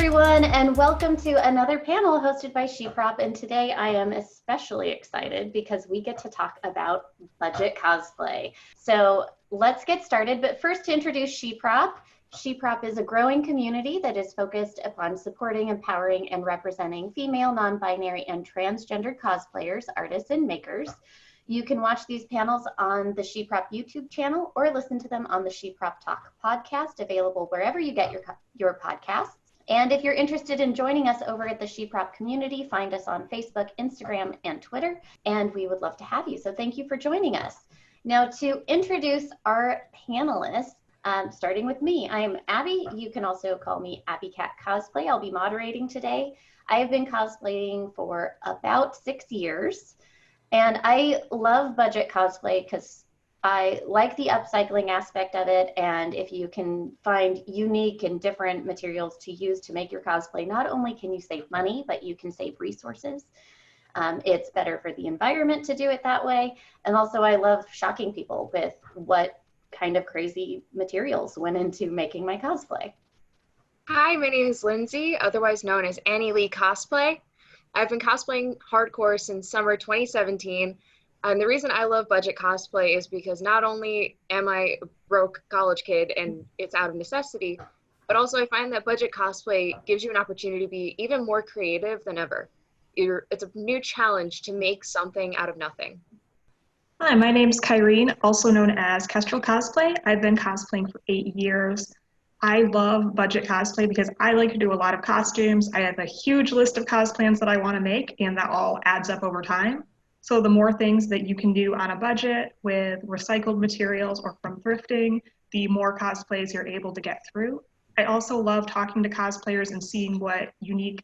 everyone, and welcome to another panel hosted by SheProp. And today I am especially excited because we get to talk about budget cosplay. So let's get started. But first, to introduce SheProp. SheProp is a growing community that is focused upon supporting, empowering, and representing female, non-binary, and transgender cosplayers, artists, and makers. You can watch these panels on the SheProp YouTube channel or listen to them on the SheProp Talk podcast, available wherever you get your podcasts. And if you're interested in joining us over at the SheProp community, find us on Facebook, Instagram, and Twitter, and we would love to have you. So thank you for joining us. Now, to introduce our panelists, starting with me, I am Abby. You can also call me AbbyCat Cosplay. I'll be moderating today. I have been cosplaying for about 6 years. And I love budget cosplay because I like the upcycling aspect of it. And if you can find unique and different materials to use to make your cosplay, not only can you save money, but you can save resources. It's better for the environment to do it that way. And also I love shocking people with what kind of crazy materials went into making my cosplay. Hi, my name is Lindsay, otherwise known as AnnieLee Cosplay. I've been cosplaying hardcore since summer 2017, and the reason I love budget cosplay is because not only am I a broke college kid and it's out of necessity, but also I find that budget cosplay gives you an opportunity to be even more creative than ever. It's a new challenge to make something out of nothing. Hi, my name's Kyrene, also known as Kestrelle Cosplay. I've been cosplaying for 8 years. I love budget cosplay because I like to do a lot of costumes. I have a huge list of cosplans that I want to make, and that all adds up over time. So the more things that you can do on a budget with recycled materials or from thrifting, the more cosplays you're able to get through. I also love talking to cosplayers and seeing what unique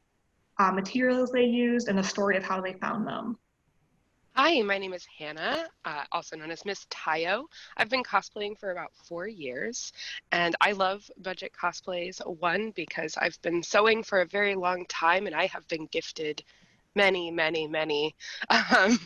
materials they used and the story of how they found them. Hi, my name is Hannah, also known as Miss.Tyo. I've been cosplaying for about 4 years, and I love budget cosplays. One, because I've been sewing for a very long time, and I have been gifted many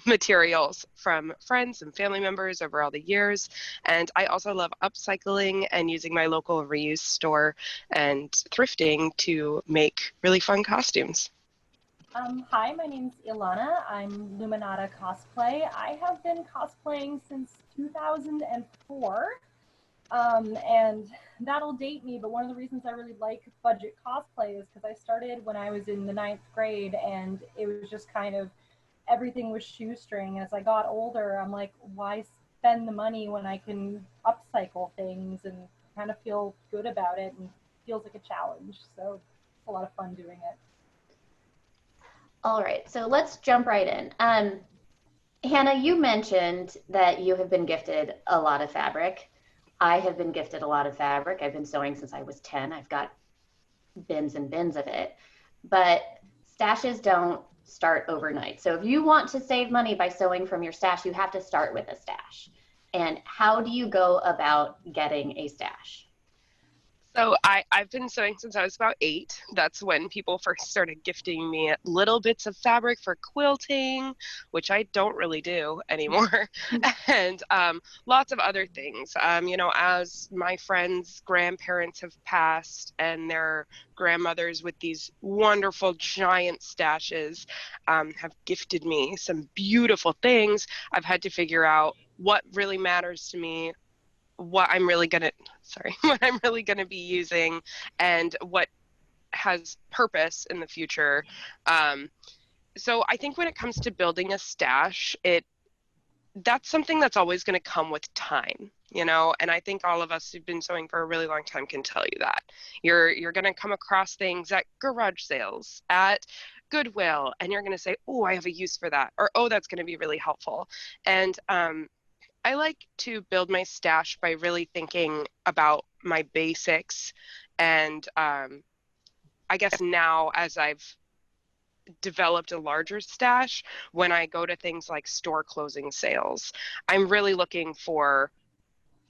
materials from friends and family members over all the years. And I also love upcycling and using my local reuse store and thrifting to make really fun costumes. Hi, my name's Ilana. I'm Luminata Cosplay. I have been cosplaying since 2004, and that'll date me, but one of the reasons I really like budget cosplay is because I started when I was in the 9th grade, and it was just kind of, everything was shoestring. As I got older, I'm like, why spend the money when I can upcycle things and kind of feel good about it, and it feels like a challenge, so it's a lot of fun doing it. All right, so let's jump right in. Hannah, you mentioned that you have been gifted a lot of fabric. I have been gifted a lot of fabric. I've been sewing since I was 10. I've got bins and bins of it. But stashes don't start overnight. So if you want to save money by sewing from your stash, you have to start with a stash. And how do you go about getting a stash? So I've been sewing since I was about 8. That's when people first started gifting me little bits of fabric for quilting, which I don't really do anymore, and lots of other things. You know, as my friends' grandparents have passed and their grandmothers with these wonderful giant stashes have gifted me some beautiful things, I've had to figure out what really matters to me, what I'm really gonna be using, and what has purpose in the future. So I think when it comes to building a stash, that's something that's always going to come with time, you know, and I think all of us who've been sewing for a really long time can tell you that. You're going to come across things at garage sales, at Goodwill, and you're going to say, oh, I have a use for that, or oh, that's going to be really helpful. And I like to build my stash by really thinking about my basics. And I guess now, as I've developed a larger stash, when I go to things like store closing sales, I'm really looking for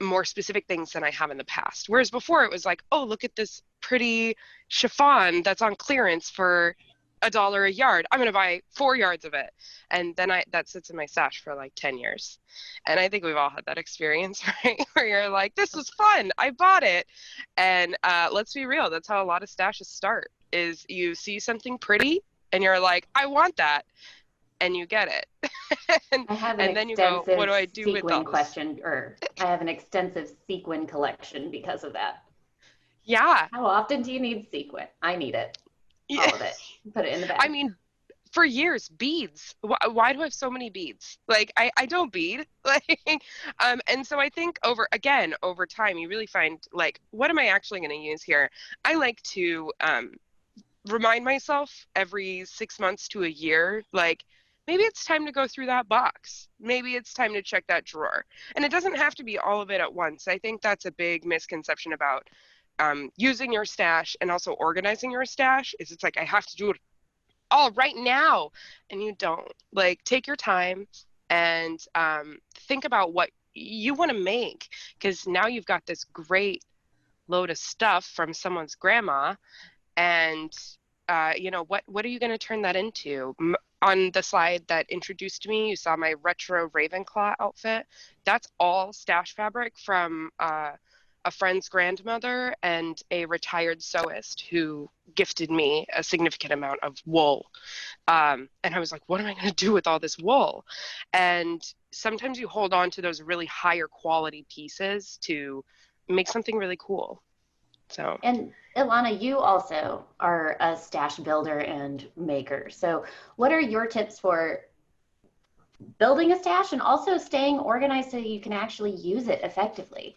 more specific things than I have in the past. Whereas before it was like, oh, look at this pretty chiffon that's on clearance for $1 a yard. I'm going to buy 4 yards of it. And then that sits in my stash for like 10 years. And I think we've all had that experience, right? Where you're like, this was fun. I bought it. And let's be real. That's how a lot of stashes start. is you see something pretty and you're like, I want that, and you get it. I have an and then you go, extensive what do I do with sequin those? I have an extensive sequin collection because of that. Yeah. How often do you need sequin? I need it. All of it. Put it in the bag. I mean, for years, beads. Why do I have so many beads? Like, I don't bead. Like, and so I think over time, you really find, like, what am I actually going to use here? I like to remind myself every 6 months to a year, like, maybe it's time to go through that box. Maybe it's time to check that drawer. And it doesn't have to be all of it at once. I think that's a big misconception about using your stash and also organizing your stash is it's like, I have to do it all right now. And you don't. Like, take your time and think about what you want to make, because now you've got this great load of stuff from someone's grandma. And you know, what are you going to turn that into? On the slide that introduced me, you saw my retro Ravenclaw outfit. That's all stash fabric from a friend's grandmother and a retired sewist who gifted me a significant amount of wool. And I was like, what am I going to do with all this wool? And sometimes you hold on to those really higher quality pieces to make something really cool. So. And Ilana, you also are a stash builder and maker. So what are your tips for building a stash and also staying organized so you can actually use it effectively?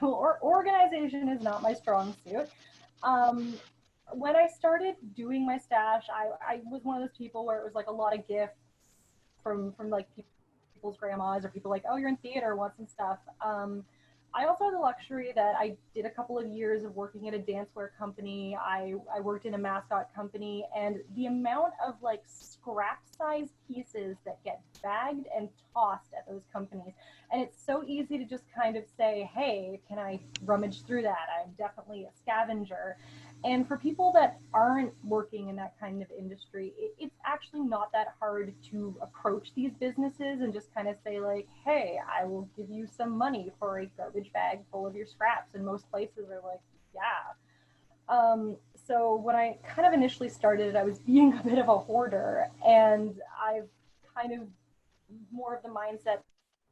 Well, organization is not my strong suit. When I started doing my stash, I was one of those people where it was like a lot of gifts from like people's grandmas or people like, oh, you're in theater, want some stuff. I also had the luxury that I did a couple of years of working at a dancewear company. I worked in a mascot company, and the amount of like scrap size pieces that get bagged and tossed at those companies. And it's so easy to just kind of say, hey, can I rummage through that? I'm definitely a scavenger. And for people that aren't working in that kind of industry, it's actually not that hard to approach these businesses and just kind of say like, hey, I will give you some money for a garbage bag full of your scraps. And most places are like, yeah. So when I kind of initially started, I was being a bit of a hoarder, and I've kind of more of the mindset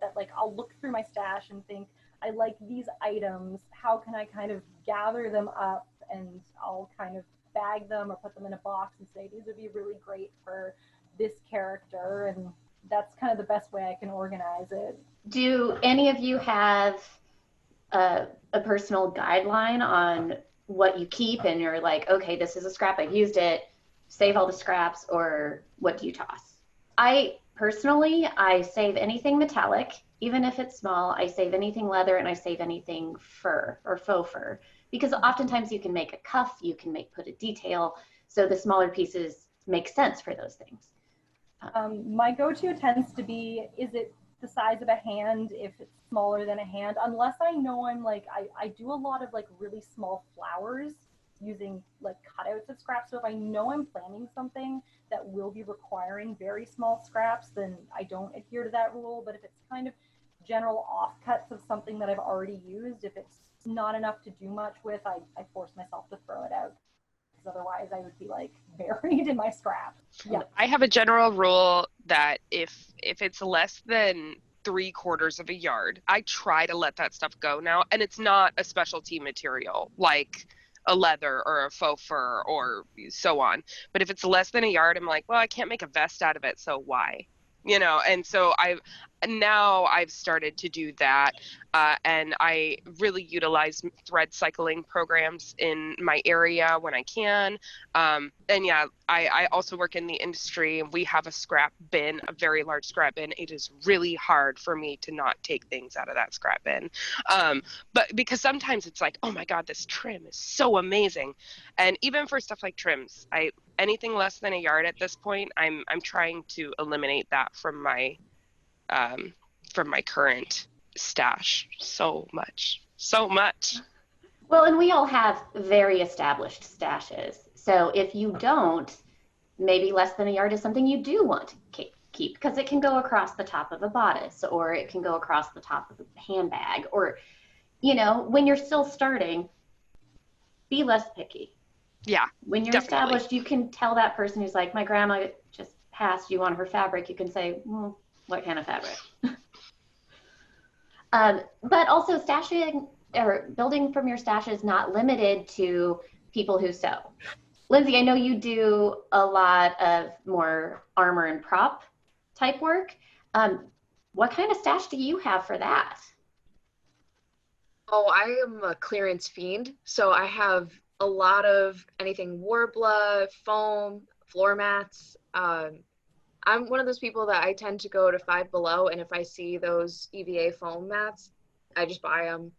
that like, I'll look through my stash and think, I like these items, how can I kind of gather them up, and I'll kind of bag them or put them in a box and say, these would be really great for this character. And that's kind of the best way I can organize it. Do any of you have a personal guideline on what you keep and you're like, okay, this is a scrap, I've used it, save all the scraps, or what do you toss? I save anything metallic, even if it's small. I save anything leather, and I save anything fur or faux fur, because oftentimes you can make a cuff, you can put a detail, so the smaller pieces make sense for those things. My go-to tends to be, is it the size of a hand? If it's smaller than a hand, unless I know I'm like, I do a lot of like really small flowers using like cutouts of scraps. So if I know I'm planning something that will be requiring very small scraps, then I don't adhere to that rule. But if it's kind of general offcuts of something that I've already used, if it's not enough to do much with, I force myself to throw it out, because otherwise I would be like buried in my scraps. Yeah. I have a general rule that if it's less than 3/4 of a yard, I try to let that stuff go now. And it's not a specialty material like a leather or a faux fur or so on. But if it's less than a yard, I'm like, well, I can't make a vest out of it, so why? You know, and so I've started to do that, and I really utilize thread cycling programs in my area when I can. And yeah, I also work in the industry, and we have a scrap bin, a very large scrap bin. It is really hard for me to not take things out of that scrap bin, but because sometimes it's like, oh my God, this trim is so amazing. And even for stuff like trims, anything less than a yard at this point, I'm trying to eliminate that from my current stash. So much. Well, and we all have very established stashes. So if you don't, maybe less than a yard is something you do want to keep, because it can go across the top of a bodice, or it can go across the top of a handbag, or, you know, when you're still starting, be less picky. Yeah, When you're definitely. established, you can tell that person who's like, my grandma just passed you on her fabric. You can say, well, what kind of fabric? But also stashing or building from your stash is not limited to people who sew. Lindsay, I know you do a lot of more armor and prop type work. What kind of stash do you have for that? Oh, I am a clearance fiend, so I have a lot of anything Warbler, foam, floor mats. I'm one of those people that I tend to go to Five Below, and if I see those EVA foam mats, I just buy them.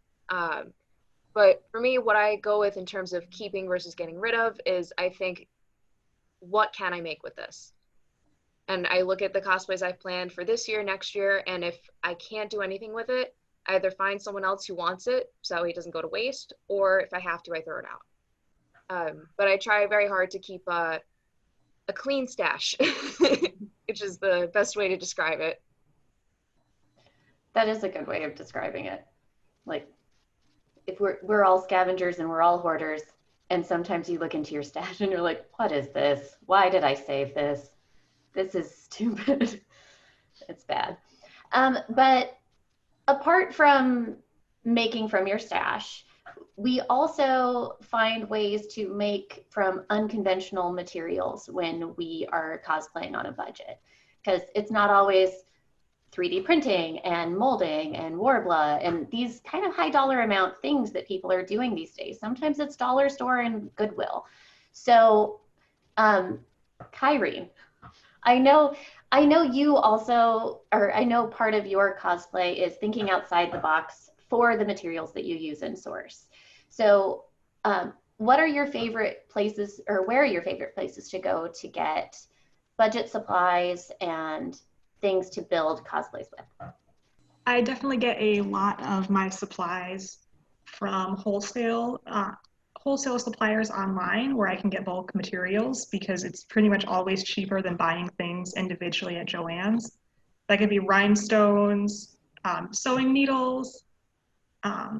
But for me, what I go with in terms of keeping versus getting rid of is I think, what can I make with this? And I look at the cosplays I've planned for this year, next year, and if I can't do anything with it, I either find someone else who wants it so it doesn't go to waste, or if I have to, I throw it out. But I try very hard to keep a clean stash, which is the best way to describe it. That is a good way of describing it. Like, if we're all scavengers and we're all hoarders, and sometimes you look into your stash and you're like, what is this? Why did I save this? This is stupid. It's bad. But apart from making from your stash, we also find ways to make from unconventional materials when we are cosplaying on a budget, because it's not always 3D printing and molding and Warbler and these kind of high dollar amount things that people are doing these days. Sometimes it's dollar store and Goodwill. So, Kyrene, I know you also, or I know part of your cosplay is thinking outside the box for the materials that you use and source. So, what are your favorite places, or where are your favorite places to go to get budget supplies and things to build cosplays with? I definitely get a lot of my supplies from wholesale suppliers online where I can get bulk materials because it's pretty much always cheaper than buying things individually at Joann's. That could be rhinestones, sewing needles,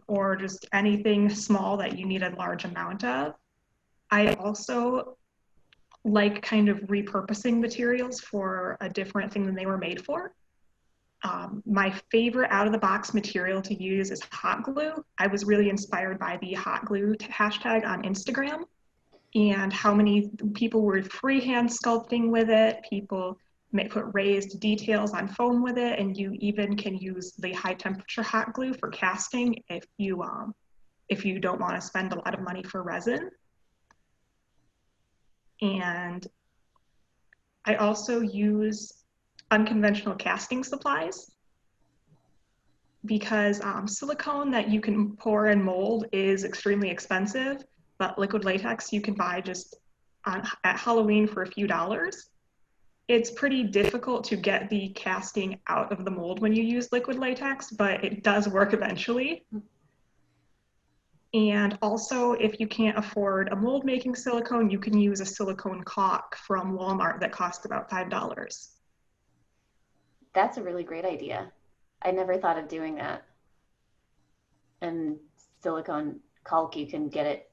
or just anything small that you need a large amount of. I also like kind of repurposing materials for a different thing than they were made for. My favorite out of the box material to use is hot glue. I was really inspired by the hot glue hashtag on Instagram and how many people were freehand sculpting with it. People may put raised details on foam with it, and you even can use the high temperature hot glue for casting if you don't want to spend a lot of money for resin. And I also use unconventional casting supplies because silicone that you can pour and mold is extremely expensive, but liquid latex you can buy just at Halloween for a few dollars. It's pretty difficult to get the casting out of the mold when you use liquid latex, but it does work eventually. And also, if you can't afford a mold making silicone, you can use a silicone caulk from Walmart that costs about $5. That's a really great idea. I never thought of doing that. And silicone caulk, you can get it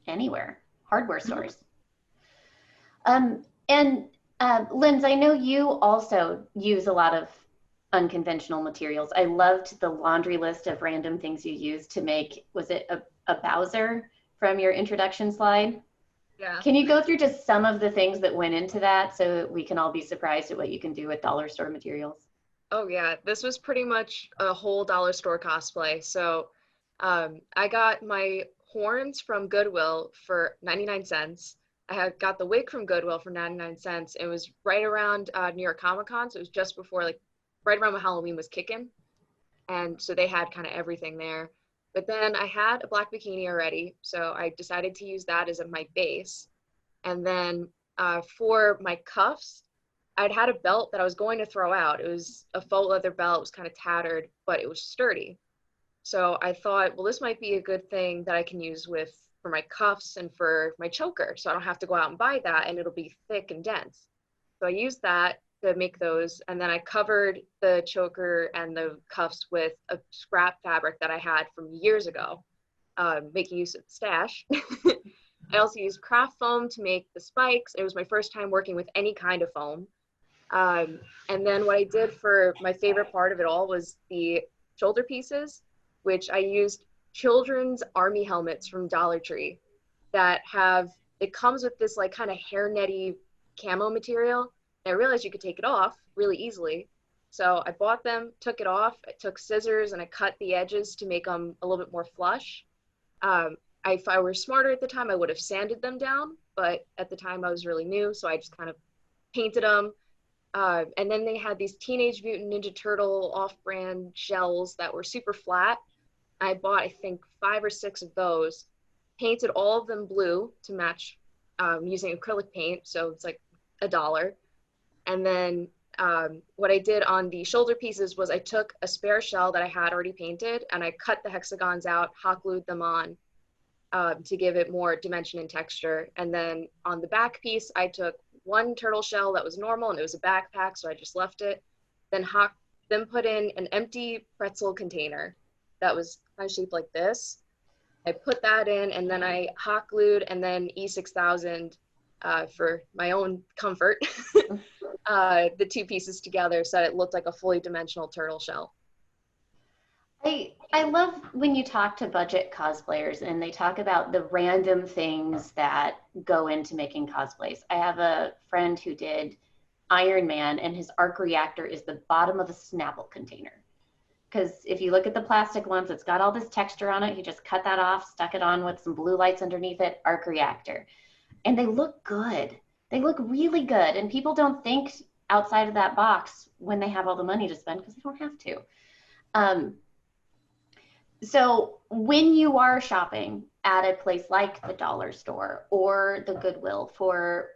anywhere, hardware stores. And Linz, I know you also use a lot of unconventional materials. I loved the laundry list of random things you used to make, was it a Bowser from your introduction slide? Yeah. Can you go through just some of the things that went into that so that we can all be surprised at what you can do with dollar store materials? Oh yeah, this was pretty much a whole dollar store cosplay. So I got my horns from Goodwill for 99 cents. I had got the wig from Goodwill for 99 cents. It was right around New York Comic Con, so it was just before, like, right around when Halloween was kicking. And so they had kind of everything there. But then I had a black bikini already, so I decided to use that as my base. And then for my cuffs, I'd had a belt that I was going to throw out. It was a faux leather belt. It was kind of tattered, but it was sturdy. So I thought, well, this might be a good thing that I can use for my cuffs and for my choker. So I don't have to go out and buy that, and it'll be thick and dense. So I used that to make those. And then I covered the choker and the cuffs with a scrap fabric that I had from years ago, making use of the stash. I also used craft foam to make the spikes. It was my first time working with any kind of foam. And then what I did for my favorite part of it all was the shoulder pieces, which I used children's army helmets from Dollar Tree that have, it comes with this like kind of hairnetty camo material. And I realized you could take it off really easily. So I bought them, took it off, I took scissors and I cut the edges to make them a little bit more flush. If I were smarter at the time, I would have sanded them down, but at the time I was really new, so I just kind of painted them. And then they had these Teenage Mutant Ninja Turtle off-brand shells that were super flat. I bought, I think, 5 or 6 of those, painted all of them blue to match using acrylic paint, so it's like $1. And then what I did on the shoulder pieces was I took a spare shell that I had already painted and I cut the hexagons out, hot glued them on to give it more dimension and texture. And then on the back piece, I took one turtle shell that was normal and it was a backpack, so I just left it. Then put in an empty pretzel container that was kind of shaped like this. I put that in and then I hot glued and then E6000 for my own comfort, the 2 pieces together so it looked like a fully dimensional turtle shell. I love when you talk to budget cosplayers and they talk about the random things that go into making cosplays. I have a friend who did Iron Man and his arc reactor is the bottom of a Snapple container. Because if you look at the plastic ones, it's got all this texture on it. He just cut that off, stuck it on with some blue lights underneath it, arc reactor. And they look good. They look really good. And people don't think outside of that box when they have all the money to spend because they don't have to. So when you are shopping at a place like the dollar store or the Goodwill for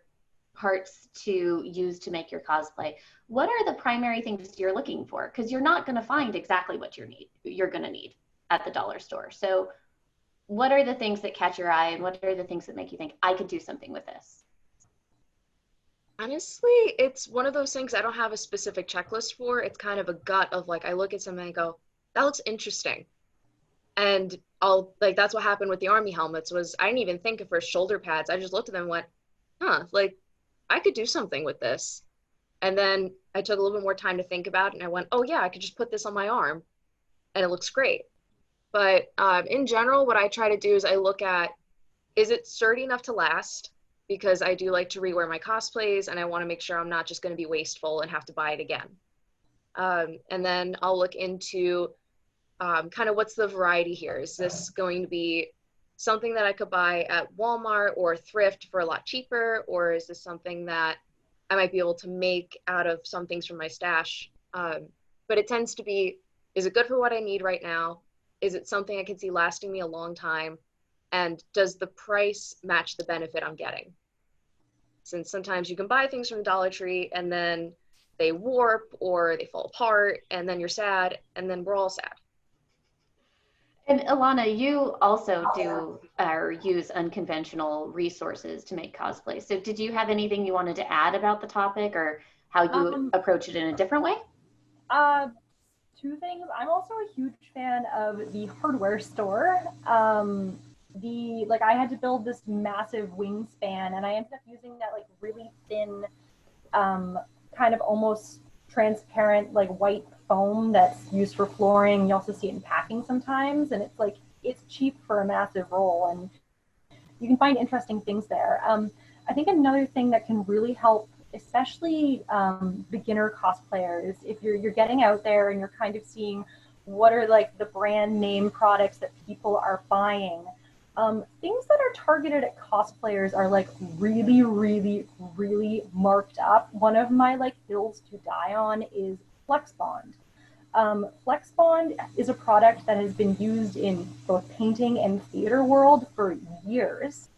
parts to use to make your cosplay, what are the primary things you're looking for? Because you're not going to find exactly what you're going to need at the dollar store. So what are the things that catch your eye and what are the things that make you think I could do something with this? Honestly, it's one of those things I don't have a specific checklist for. It's kind of a gut of like, I look at something and I go, that looks interesting. And that's what happened with the army helmets was I didn't even think of for shoulder pads. I just looked at them and went, huh, like I could do something with this. And then I took a little bit more time to think about it and I went, oh yeah, I could just put this on my arm and it looks great. But in general, what I try to do is I look at, is it sturdy enough to last? Because I do like to rewear my cosplays and I want to make sure I'm not just going to be wasteful and have to buy it again. And then I'll look into kind of what's the variety here? Is this going to be something that I could buy at Walmart or thrift for a lot cheaper? Or is this something that I might be able to make out of some things from my stash? But it tends to be, is it good for what I need right now? Is it something I can see lasting me a long time? And does the price match the benefit I'm getting? Since sometimes you can buy things from Dollar Tree and then they warp or they fall apart and then you're sad and then we're all sad. And Ilana, you also do or use unconventional resources to make cosplay. So did you have anything you wanted to add about the topic or how you approach it in a different way? 2 things. I'm also a huge fan of the hardware store. I had to build this massive wingspan and I ended up using that like really thin, kind of almost transparent like white foam that's used for flooring. You also see it in packing sometimes, and it's cheap for a massive roll, and you can find interesting things there. I think another thing that can really help, especially beginner cosplayers, if you're getting out there and you're kind of seeing what are like the brand name products that people are buying. Things that are targeted at cosplayers are like really, really, really marked up. One of my like hills to die on is Flex Bond. Flex Bond is a product that has been used in both painting and theater world for years,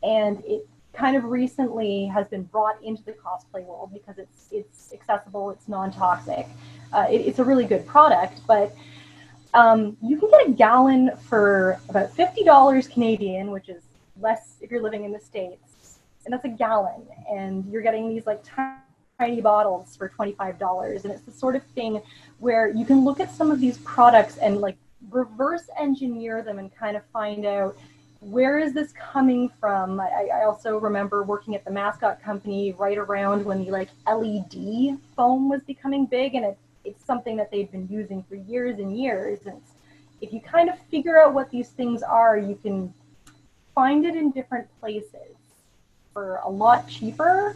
and it kind of recently has been brought into the cosplay world because it's accessible, it's non-toxic. It's a really good product, but you can get a gallon for about $50 Canadian, which is less if you're living in the States, and that's a gallon, and you're getting these like tiny bottles for $25, and it's the sort of thing where you can look at some of these products and like reverse engineer them and kind of find out, where is this coming from? I also remember working at the mascot company right around when the like LED foam was becoming big, and it's something that they've been using for years and years. And if you kind of figure out what these things are, you can find it in different places for a lot cheaper.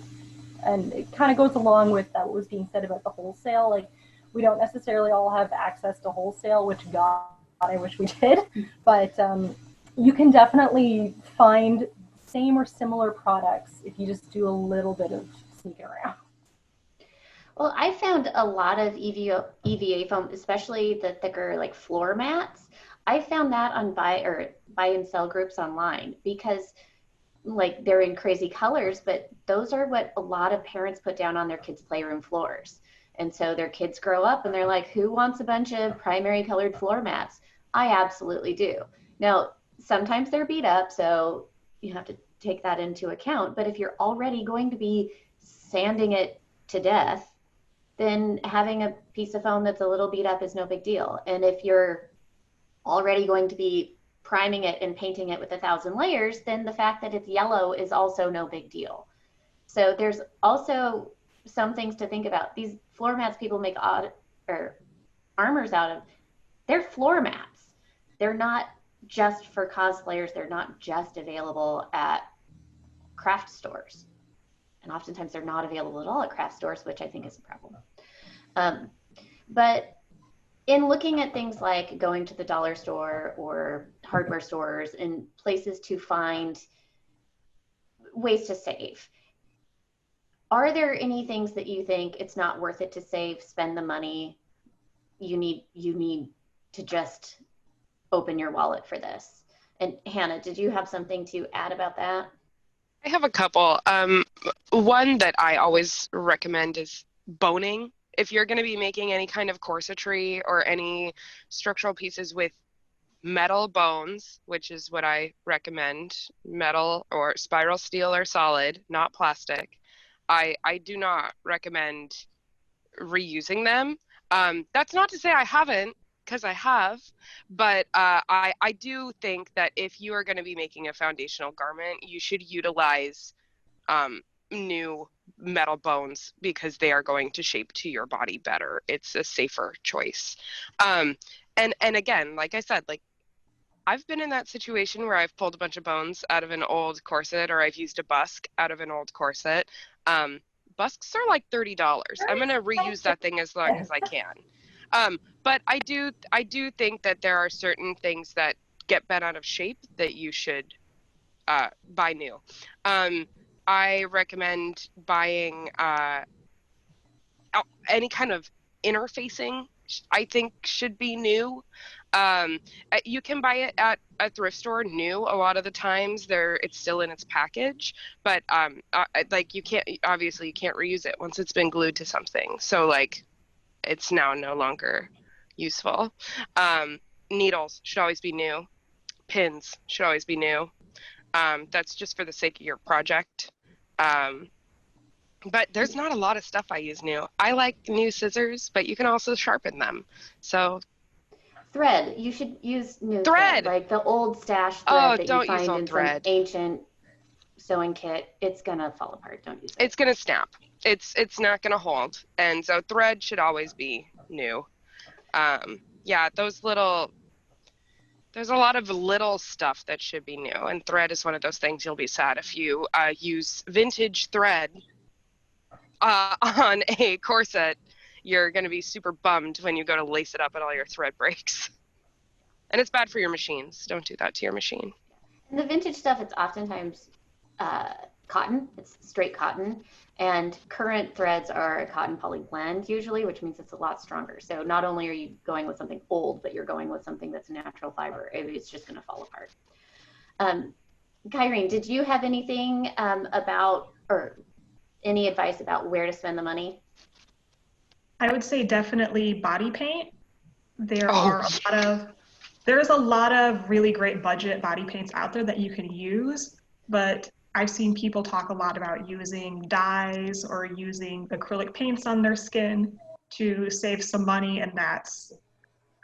And it kind of goes along with what was being said about the wholesale. Like, we don't necessarily all have access to wholesale, which God, I wish we did. But you can definitely find same or similar products if you just do a little bit of sneaking around. Well, I found a lot of EVA foam, especially the thicker like floor mats. I found that on buy and sell groups online because like they're in crazy colors, but those are what a lot of parents put down on their kids' playroom floors. And so their kids grow up and they're like, who wants a bunch of primary colored floor mats? I absolutely do. Now, sometimes they're beat up, so you have to take that into account. But if you're already going to be sanding it to death, then having a piece of foam that's a little beat up is no big deal. And if you're already going to be priming it and painting it with 1,000 layers, then the fact that it's yellow is also no big deal. So there's also some things to think about. These floor mats people make armors out of, they're floor mats. They're not just for cosplayers. They're not just available at craft stores. And oftentimes they're not available at all at craft stores, which I think is a problem. But in looking at things like going to the dollar store or hardware stores and places to find ways to save, are there any things that you think it's not worth it to save, spend the money, you need to just open your wallet for this? And Hannah, did you have something to add about that? I have a couple. One that I always recommend is boning. If you're going to be making any kind of corsetry or any structural pieces with metal bones, which is what I recommend, metal or spiral steel or solid, not plastic, I do not recommend reusing them. That's not to say I haven't, because I have, but I do think that if you are going to be making a foundational garment, you should utilize new metal bones because they are going to shape to your body better. It's a safer choice. And again, like I said, like I've been in that situation where I've pulled a bunch of bones out of an old corset, or I've used a busk out of an old corset. Busks are like $30. I'm going to reuse that thing as long as I can. But I do think that there are certain things that get bent out of shape that you should buy new. I recommend buying any kind of interfacing. I think should be new. You can buy it at a thrift store new. A lot of the times it's still in its package, but like you can't reuse it once it's been glued to something. So like it's now no longer useful. Needles should always be new. Pins should always be new. That's just for the sake of your project. But there's not a lot of stuff I use new. I like new scissors, but you can also sharpen them. So thread, you should use new thread, like the old stash thread that you find in some ancient sewing kit. It's gonna fall apart. Don't use it. It's gonna snap. It's not gonna hold. And so thread should always be new. Yeah, there's a lot of little stuff that should be new, and thread is one of those things. You'll be sad if you use vintage thread on a corset. You're going to be super bummed when you go to lace it up and all your thread breaks. And it's bad for your machines. Don't do that to your machine. And the vintage stuff, it's oftentimes cotton. It's straight cotton. And current threads are a cotton poly blend usually, which means it's a lot stronger. So not only are you going with something old, but you're going with something that's natural fiber. It's just going to fall apart. Kyrene, did you have anything about, or any advice about where to spend the money? I would say definitely body paint. There's a lot of really great budget body paints out there that you can use, but I've seen people talk a lot about using dyes or using acrylic paints on their skin to save some money, and that's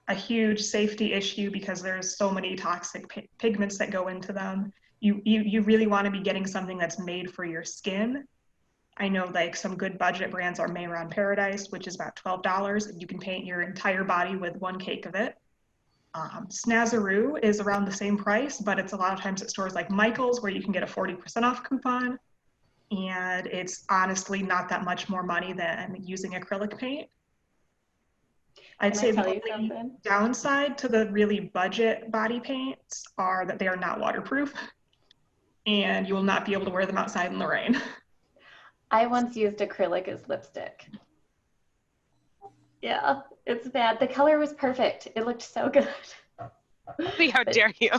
a huge safety issue because there's so many toxic pigments that go into them. You really want to be getting something that's made for your skin. I know like some good budget brands are Mayron Paradise, which is about $12, and you can paint your entire body with one cake of it. Snazaroo is around the same price, but it's a lot of times at stores like Michael's where you can get a 40% off coupon. And it's honestly not that much more money than using acrylic paint. I'd say the only downside to the really budget body paints are that they are not waterproof and you will not be able to wear them outside in the rain. I once used acrylic as lipstick. Yeah, it's bad. The color was perfect. It looked so good. See, how dare you?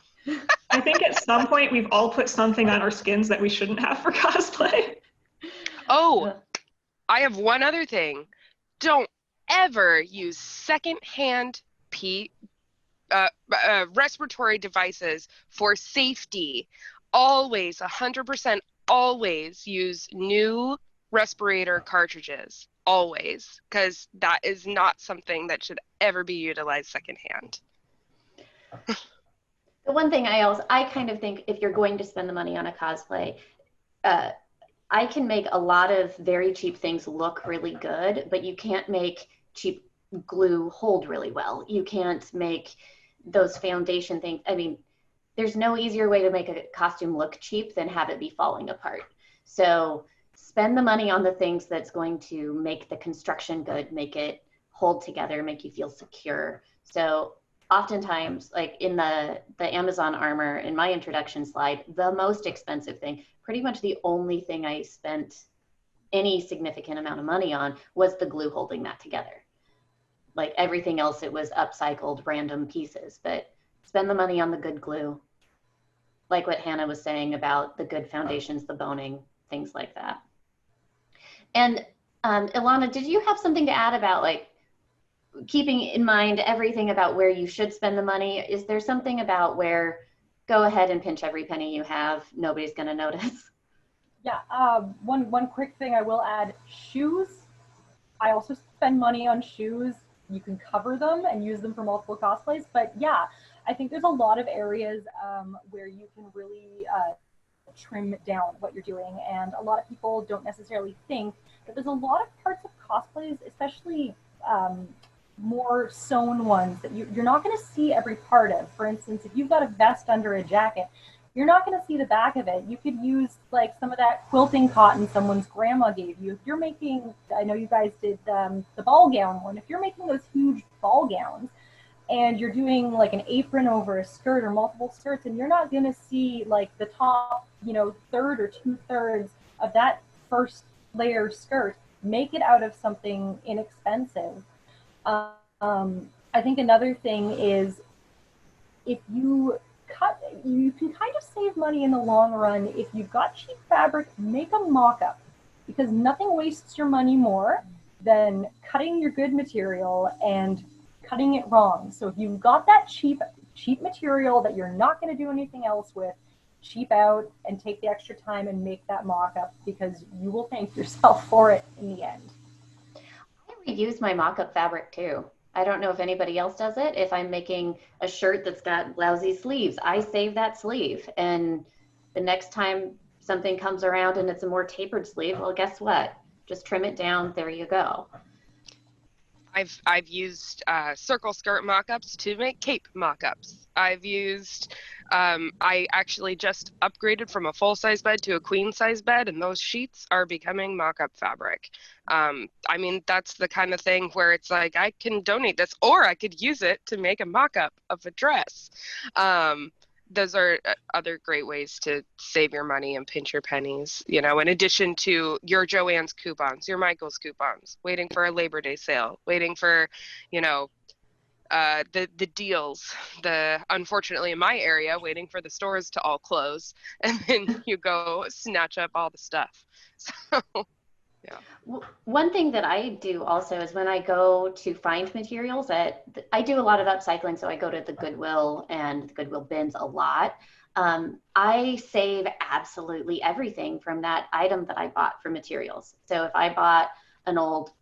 I think at some point we've all put something on our skins that we shouldn't have for cosplay. Oh, I have one other thing. Don't ever use secondhand respiratory devices for safety. Always, 100%, always use new respirator cartridges. Always, because that is not something that should ever be utilized secondhand. The one thing I kind of think if you're going to spend the money on a cosplay, I can make a lot of very cheap things look really good, but you can't make cheap glue hold really well. You can't make those foundation things. I mean, there's no easier way to make a costume look cheap than have it be falling apart. So spend the money on the things that's going to make the construction good, make it hold together, make you feel secure. So oftentimes, like in the Amazon armor, in my introduction slide, the most expensive thing, pretty much the only thing I spent any significant amount of money on was the glue holding that together. Like everything else, it was upcycled random pieces, but spend the money on the good glue. Like what Hannah was saying about the good foundations, the boning, things like that. And Ilana, did you have something to add about like keeping in mind everything about where you should spend the money? Is there something about where go ahead and pinch every penny you have, nobody's going to notice? Yeah, one quick thing I will add, shoes. I also spend money on shoes. You can cover them and use them for multiple cosplays, but yeah, I think there's a lot of areas where you can really trim down what you're doing, and a lot of people don't necessarily think that there's a lot of parts of cosplays, especially more sewn ones, that you're not going to see every part of. For instance, if you've got a vest under a jacket, you're not going to see the back of it. You could use like some of that quilting cotton someone's grandma gave you. If you're making, I know you guys did the ball gown one, if you're making those huge ball gowns and you're doing like an apron over a skirt or multiple skirts, and you're not going to see like the top, third or 2/3 of that first layer skirt, make it out of something inexpensive. I think another thing is if you can kind of save money in the long run. If you've got cheap fabric, make a mock-up, because nothing wastes your money more than cutting your good material and cutting it wrong. So if you've got that cheap material that you're not going to do anything else with, cheap out and take the extra time and make that mock-up, because you will thank yourself for it in the end. I reuse my mock-up fabric too. I don't know if anybody else does it. If I'm making a shirt that's got lousy sleeves, I save that sleeve. And the next time something comes around and it's a more tapered sleeve, well, guess what? Just trim it down. There you go. I've used circle skirt mock-ups to make cape mock-ups. I've used, I actually just upgraded from a full-size bed to a queen-size bed, and those sheets are becoming mock-up fabric. I mean, that's the kind of thing where it's like, I can donate this, or I could use it to make a mock-up of a dress. Those are other great ways to save your money and pinch your pennies, in addition to your Joann's coupons, your Michael's coupons, waiting for a Labor Day sale, waiting for, the deals, unfortunately in my area, waiting for the stores to all close, and then you go snatch up all the stuff. So, yeah. One thing that I do also is when I go to find materials, I do a lot of upcycling, so I go to the Goodwill and the Goodwill bins a lot. I save absolutely everything from that item that I bought for materials. So if I bought an old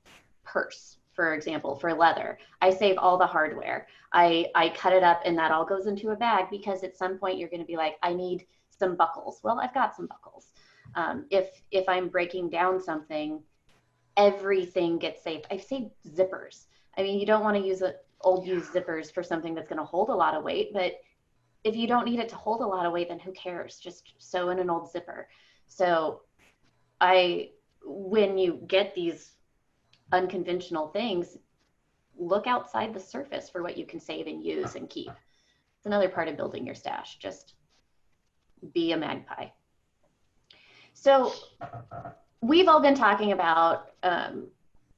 purse for example, for leather. I save all the hardware. I cut it up and that all goes into a bag because at some point you're going to be like, I need some buckles. Well, I've got some buckles. If I'm breaking down something, everything gets saved. I've saved zippers. I mean, you don't want to use old used zippers for something that's going to hold a lot of weight, but if you don't need it to hold a lot of weight, then who cares? Just sew in an old zipper. So when you get these unconventional things, look outside the surface for what you can save and use and keep. It's another part of building your stash. Just be a magpie. So we've all been talking about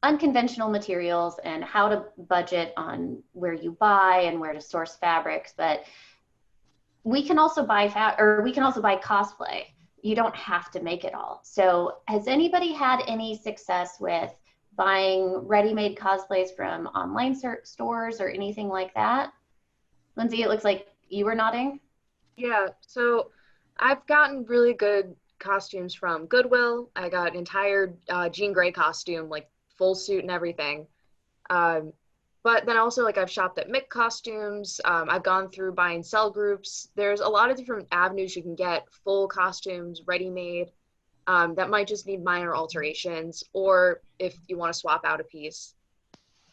unconventional materials and how to budget on where you buy and where to source fabrics, but we can also buy cosplay. You don't have to make it all. So has anybody had any success with buying ready-made cosplays from online stores or anything like that? Lindsay, it looks like you were nodding. Yeah, so I've gotten really good costumes from Goodwill. I got an entire Jean Grey costume, like full suit and everything. But then also, like, I've shopped at Mick Costumes. I've gone through buy and sell groups. There's a lot of different avenues you can get full costumes ready-made that might just need minor alterations, or if you want to swap out a piece.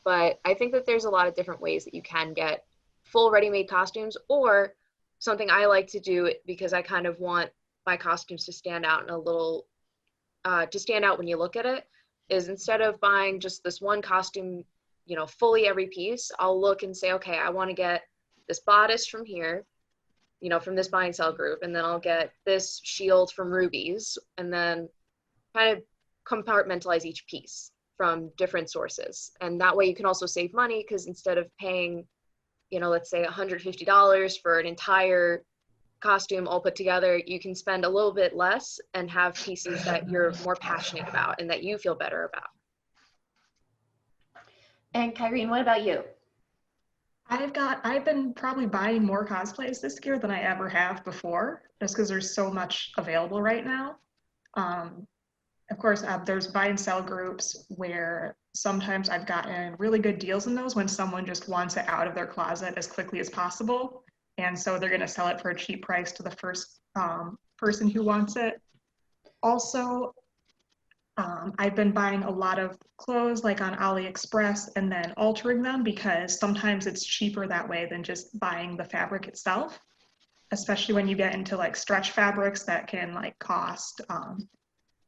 But I think that there's a lot of different ways that you can get full ready-made costumes, or something I like to do because I kind of want my costumes to stand out in a little, to stand out when you look at it, is instead of buying just this one costume, you know, fully every piece, I'll look and say, okay, I want to get this bodice from here, you know, from this buy and sell group, and then I'll get this shield from Ruby's, and then kind of compartmentalize each piece from different sources. And that way you can also save money, because instead of paying, you know, let's say $150 for an entire costume all put together, you can spend a little bit less and have pieces that you're more passionate about and that you feel better about. And Kyrene, what about you? I've been probably buying more cosplays this year than I ever have before, just because there's so much available right now. Of course, there's buy and sell groups where sometimes I've gotten really good deals in those when someone just wants it out of their closet as quickly as possible. And so they're going to sell it for a cheap price to the first person who wants it. Also, I've been buying a lot of clothes like on AliExpress and then altering them, because sometimes it's cheaper that way than just buying the fabric itself, especially when you get into like stretch fabrics that can like cost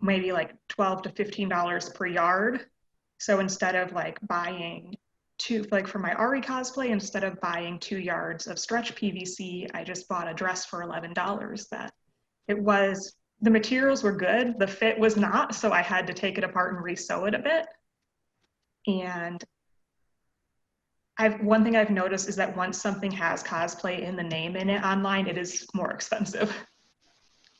maybe like $12 to $15 per yard. So instead of like buying for my Ari cosplay, instead of buying 2 yards of stretch PVC, I just bought a dress for $11 that the materials were good, the fit was not, so I had to take it apart and re-sew it a bit. And one thing I've noticed is that once something has cosplay in the name in it online, it is more expensive.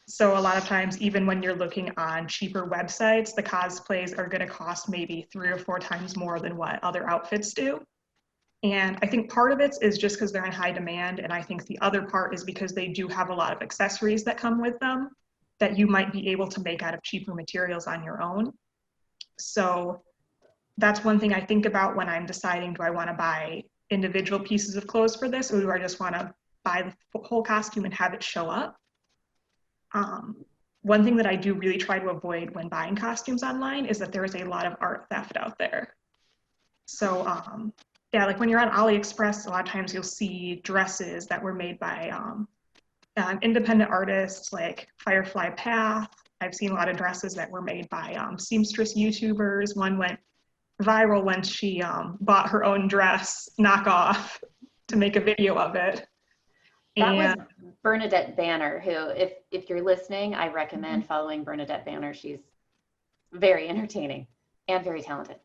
So a lot of times, even when you're looking on cheaper websites, the cosplays are going to cost maybe 3 or 4 times more than what other outfits do. And I think part of it is just because they're in high demand, and I think the other part is because they do have a lot of accessories that come with them that you might be able to make out of cheaper materials on your own. So that's one thing I think about when I'm deciding, do I want to buy individual pieces of clothes for this, or do I just want to buy the whole costume and have it show up? One thing that I do really try to avoid when buying costumes online is that there is a lot of art theft out there. So yeah, like when you're on AliExpress, a lot of times you'll see dresses that were made by independent artists like Firefly Path. I've seen a lot of dresses that were made by seamstress YouTubers. One went viral when she bought her own dress knockoff to make a video of it. That was Bernadette Banner, who, if you're listening, I recommend following Bernadette Banner. She's very entertaining and very talented.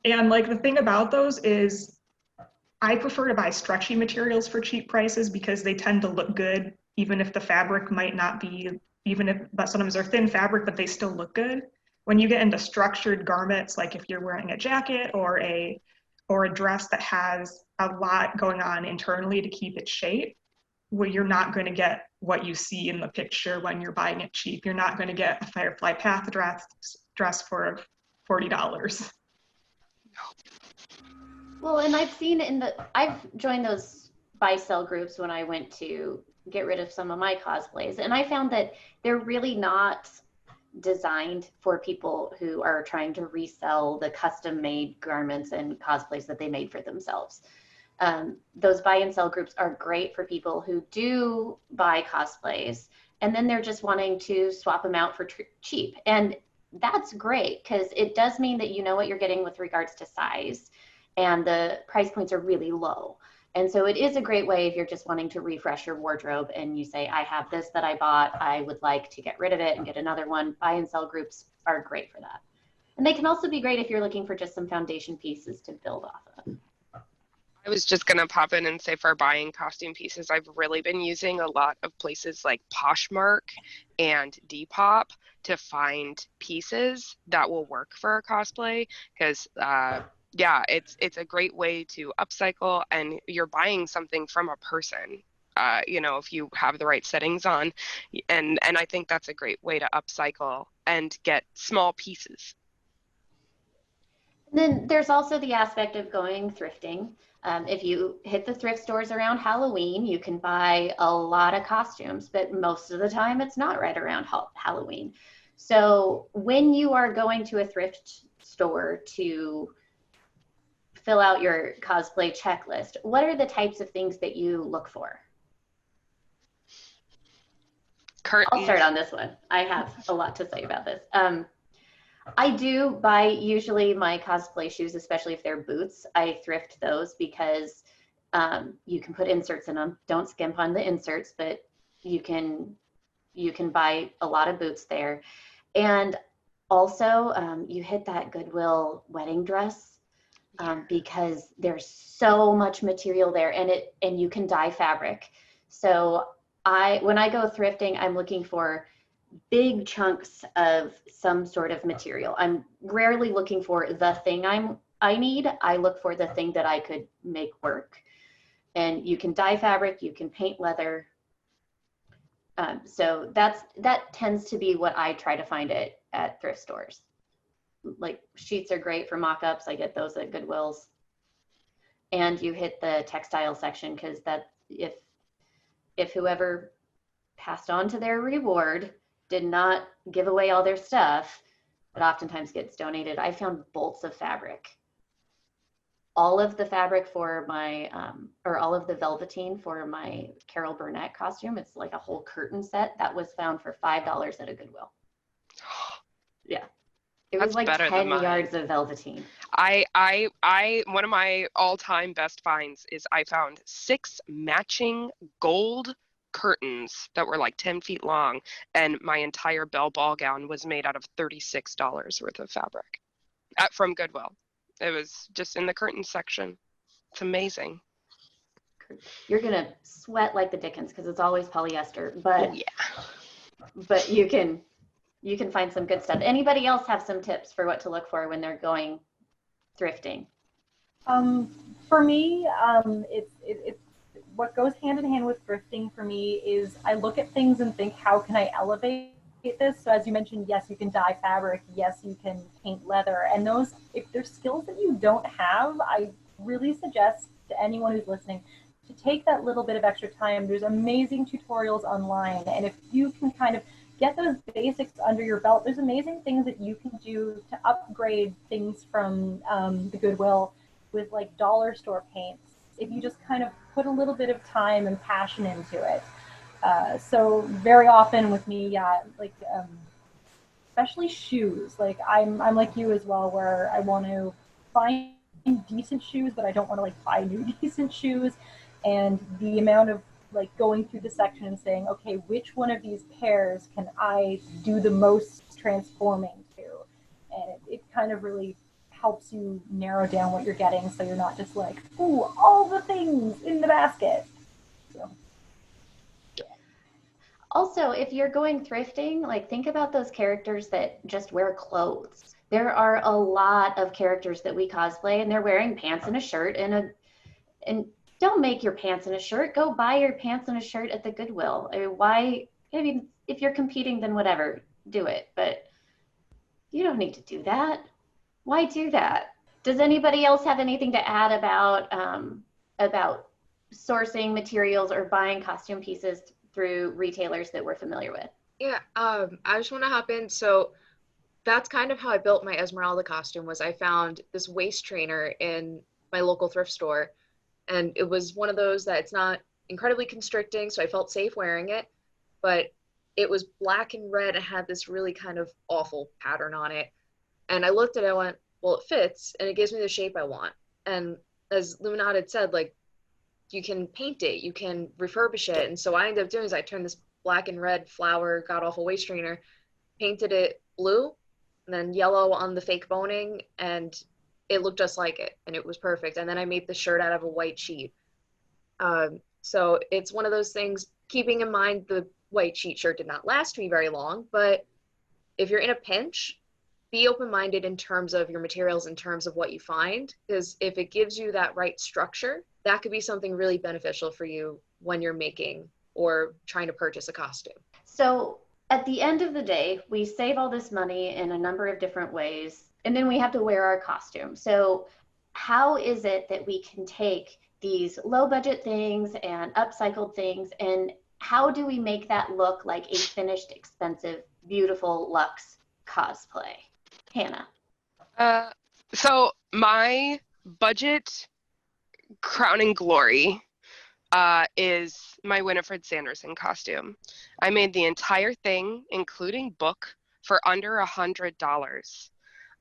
And like the thing about those is I prefer to buy stretchy materials for cheap prices because they tend to look good, even if the fabric might not be, but sometimes they're thin fabric, but they still look good. When you get into structured garments, like if you're wearing a jacket or a dress that has a lot going on internally to keep it shape, well, you're not going to get what you see in the picture when you're buying it cheap. You're not going to get a Firefly Path dress for $40. Well, and I've joined those buy sell groups when I went to get rid of some of my cosplays, and I found that they're really not designed for people who are trying to resell the custom made garments and cosplays that they made for themselves. Those buy and sell groups are great for people who do buy cosplays and then they're just wanting to swap them out for cheap. And that's great because it does mean that you know what you're getting with regards to size and the price points are really low. And so it is a great way if you're just wanting to refresh your wardrobe and you say, I have this that I bought, I would like to get rid of it and get another one. Buy and sell groups are great for that. And they can also be great if you're looking for just some foundation pieces to build off of. I was just going to pop in and say for buying costume pieces, I've really been using a lot of places like Poshmark and Depop to find pieces that will work for a cosplay because yeah, it's a great way to upcycle and you're buying something from a person, you know, if you have the right settings on. And I think that's a great way to upcycle and get small pieces. And then there's also the aspect of going thrifting. If you hit the thrift stores around Halloween, you can buy a lot of costumes, but most of the time it's not right around Halloween. So when you are going to a thrift store to fill out your cosplay checklist, what are the types of things that you look for? Curtains. I'll start on this one. I have a lot to say about this. I do buy usually my cosplay shoes, especially if they're boots. I thrift those because you can put inserts in them. Don't skimp on the inserts, but you can buy a lot of boots there. And also you hit that Goodwill wedding dress because there's so much material there and you can dye fabric. So when I go thrifting, I'm looking for big chunks of some sort of material. I'm rarely looking for the thing I need. I look for the thing that I could make work. And you can dye fabric, you can paint leather. So that tends to be what I try to find at thrift stores. Like sheets are great for mock-ups. I get those at Goodwill's. And you hit the textile section because that if whoever passed on to their reward did not give away all their stuff, it oftentimes gets donated. I found bolts of fabric. All of the fabric for my, or all of the velveteen for my Carol Burnett costume, it's like a whole curtain set, that was found for $5 at a Goodwill. Yeah. It was like 10 yards of velveteen. One of my all-time best finds is I found 6 matching gold curtains that were like 10 feet long, and my entire bell ball gown was made out of $36 worth of fabric from Goodwill. It was just in the curtain section. It's amazing. You're gonna sweat like the dickens because it's always polyester, but oh, yeah. But you can find some good stuff. Anybody else have some tips for what to look for when they're going thrifting? For me, it's what goes hand in hand with thrifting for me is I look at things and think, how can I elevate this? So as you mentioned, yes, you can dye fabric. Yes, you can paint leather. And those, if there's skills that you don't have, I really suggest to anyone who's listening to take that little bit of extra time. There's amazing tutorials online. And if you can kind of get those basics under your belt, there's amazing things that you can do to upgrade things from the Goodwill with like dollar store paints. If you just kind of put a little bit of time and passion into it. So very often with me, like especially shoes, like I'm like you as well, where I want to find decent shoes, but I don't want to like buy new decent shoes. And the amount of like going through the section and saying, okay, which one of these pairs can I do the most transforming to? And it kind of really helps you narrow down what you're getting, so you're not just like, ooh, all the things in the basket. So. Also, if you're going thrifting, like think about those characters that just wear clothes. There are a lot of characters that we cosplay and they're wearing pants and a shirt and don't make your pants and a shirt. Go buy your pants and a shirt at the Goodwill. I mean, if you're competing, then whatever, do it. But you don't need to do that. Why do that? Does anybody else have anything to add about sourcing materials or buying costume pieces through retailers that we're familiar with? Yeah, I just want to hop in. So that's kind of how I built my Esmeralda costume. Was I found this waist trainer in my local thrift store, and it was one of those that it's not incredibly constricting, so I felt safe wearing it, but it was black and red and had this really kind of awful pattern on it. And I looked at it, I went, well, it fits and it gives me the shape I want. And as Luminata had said, like, you can paint it, you can refurbish it. And so what I ended up doing is I turned this black and red flower god awful waist trainer, painted it blue, and then yellow on the fake boning, and it looked just like it, and it was perfect. And then I made the shirt out of a white sheet. So it's one of those things, keeping in mind the white sheet shirt did not last me very long, but if you're in a pinch, be open-minded in terms of your materials, in terms of what you find, because if it gives you that right structure, that could be something really beneficial for you when you're making or trying to purchase a costume. So at the end of the day, we save all this money in a number of different ways, and then we have to wear our costume. So how is it that we can take these low budget things and upcycled things, and how do we make that look like a finished, expensive, beautiful luxe cosplay? Hannah. So my budget crowning glory is my Winifred Sanderson costume. I made the entire thing, including book, for under $100.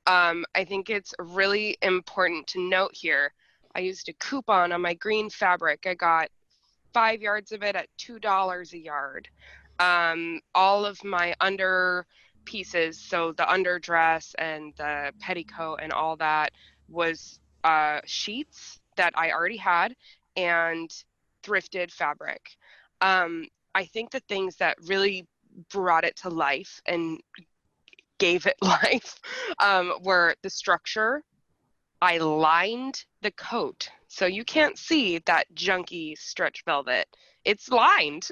I think it's really important to note here, I used a coupon on my green fabric. I got 5 yards of it at $2 a yard. All of my under pieces, so the underdress and the petticoat and all that, was sheets that I already had and thrifted fabric. I think the things that really brought it to life and gave it life were the structure. I lined the coat, so you can't see that junky stretch velvet. It's lined.